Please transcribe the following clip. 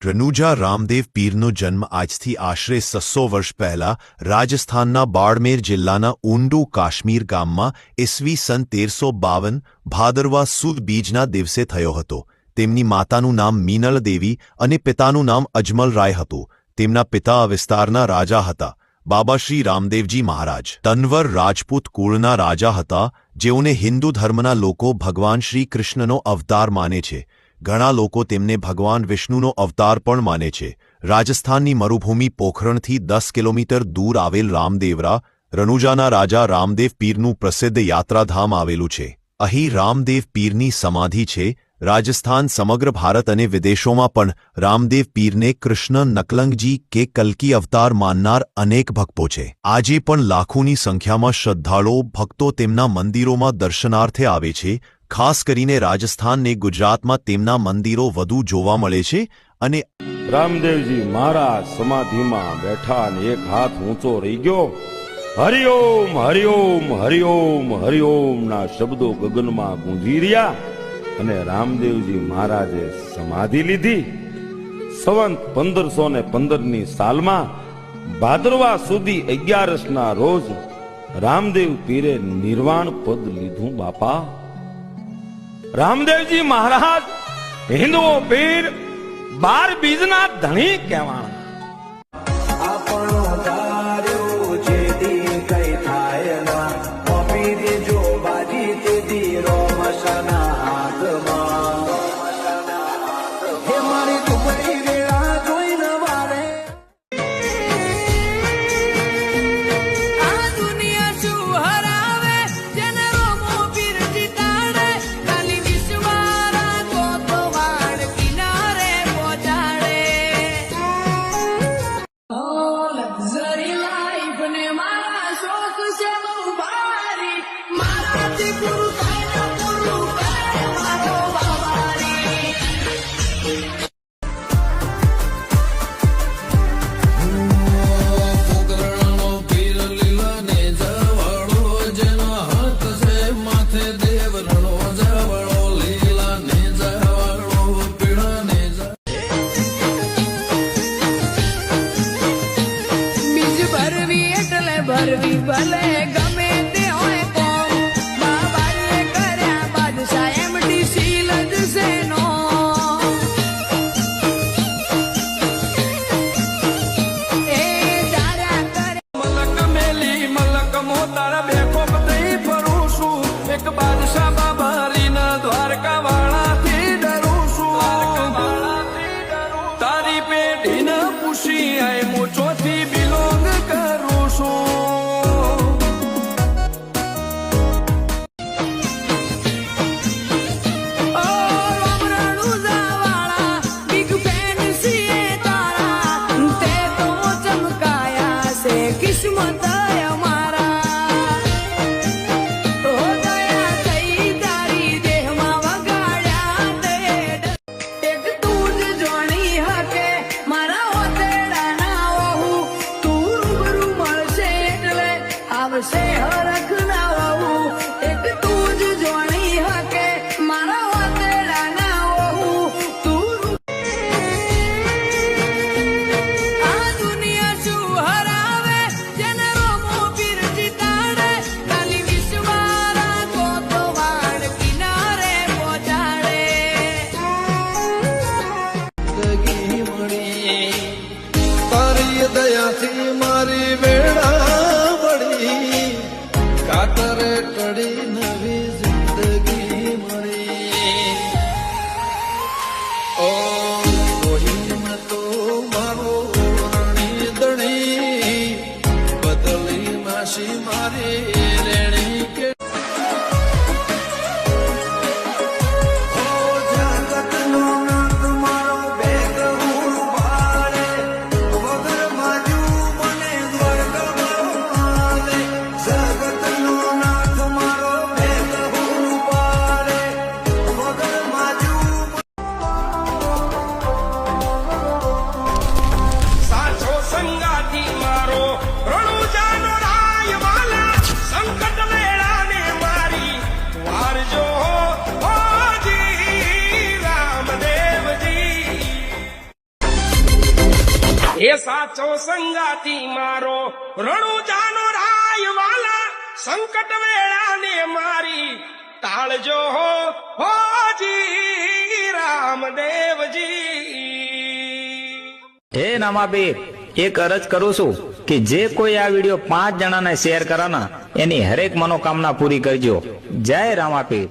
રનુજા રામદેવ પીરનો જન્મ આજથી આશરે 600 વર્ષ પહેલા રાજસ્થાનના બાડમેર જિલ્લાના ઊંડુ કાશ્મીર ગામમાં ઈસવી સન 1352 ભાદરવા સુદ બીજના દિવસે થયો હતો। તેમની માતાનું નામ મીનળ દેવી અને પિતાનું નામ અજમલ રાય હતું। તેમના પિતા આ વિસ્તારના રાજા હતા। બાબા શ્રી રામદેવજી મહારાજ તનવર રાજપૂત કુળના રાજા હતા, જેઓને હિન્દુ ધર્મના લોકો ભગવાન શ્રી કૃષ્ણનો અવતાર માને છે। ઘણા લોકો તેમને ભગવાન વિષ્ણુનો અવતાર પણ માને છે। રાજસ્થાનની મરુભૂમિ પોખરણથી 10 કિલોમીટર દૂર આવેલ રામદેવરા રનુજાના રાજા રામદેવ પીરનું પ્રસિદ્ધ યાત્રાધામ આવેલું છે। અહીં રામદેવ પીરની સમાધિ છે। રાજસ્થાન સમગ્ર ભારત અને વિદેશોમાં પણ રામદેવ પીરને કૃષ્ણ નકલંગજી કે કલ્કી અવતાર માનનાર અનેક ભક્તો છે। આજે પણ લાખોની સંખ્યામાં શ્રદ્ધાળુઓ ભક્તો તેમના મંદિરોમાં દર્શનાર્થે આવે છે। ખાસ કરીને રાજસ્થાન ને ગુજરાતમાં તેમના મંદિરો વધુ જોવા મળે છે। અને રામદેવજી મહારાજ સમાધિમાં બેઠા અને એક હાથ ઊંચો રહી ગયો। હરિઓમ હરિઓમ હરિઓમ હરિઓમ ના શબ્દો ગગનમાં ગુંજી રહ્યા અને રામદેવજી મહારાજે સમાધિ લીધી। સંવંત 1515ની સાલમાં ભાદરવા સુધી 11ના રોજ રામદેવ પીરે નિર્વાણ પદ લીધું। બાપા રામદેવજી મહારાજ હિન્દુઓ પીર 12 બીજના ધણી કહેવાના। ભરવી ભલે ગમે તે હોય કોમ, બાબાએ કર્યા બાદશાહ એમડી સીલ જ સેનો। એ તારા કરે મલક મેલી મલક મોતારા બેકો બધી ફરું છું। એક બાદશાહ બાબારીના દ્વારકા વાળાથી ડરું છું। તારી પેઢીને પૂછી આય મોચોથી બિલોંગ કરું છું। કિસ્મત અમારા તો દયા થઈ તારી દેહમાં વગાડ્યા તે એક તું જ જોણી હકે મારા ઓતેડા ના વહુ। તું રૂબરૂ મળશે એટલે આવશે હરખ ના વહુ। એક તું જ જોણી હકે મારા ઓતેડા ના વહુ। તું આ દુનિયા શું હરાવે જેને રોમો પીર જીતાડે। કાલી વિશ્વારા કોતવાડ કિનારે પહોંચાડે। જિંદગી મળી તારી દયાથી મારી વેળા વળી। કાતરે ટળી નવી જિંદગી મળી। ઓ કોહીને તો મારો રાણી દણી બદલી નાશી મારી રેણી કે એ સાચો સંગાતી મારો રણુજાનો રાય વાલા સંકટ વેળાને મારી તાળજો હોજી રામદેવજી. હે નામાબીર, એક અરજ કરું છું કે જે કોઈ આ વિડીયો 5 જણાને શેર કરાના એની હરેક મનોકામના પૂરી કરજો. જય રામાપીર.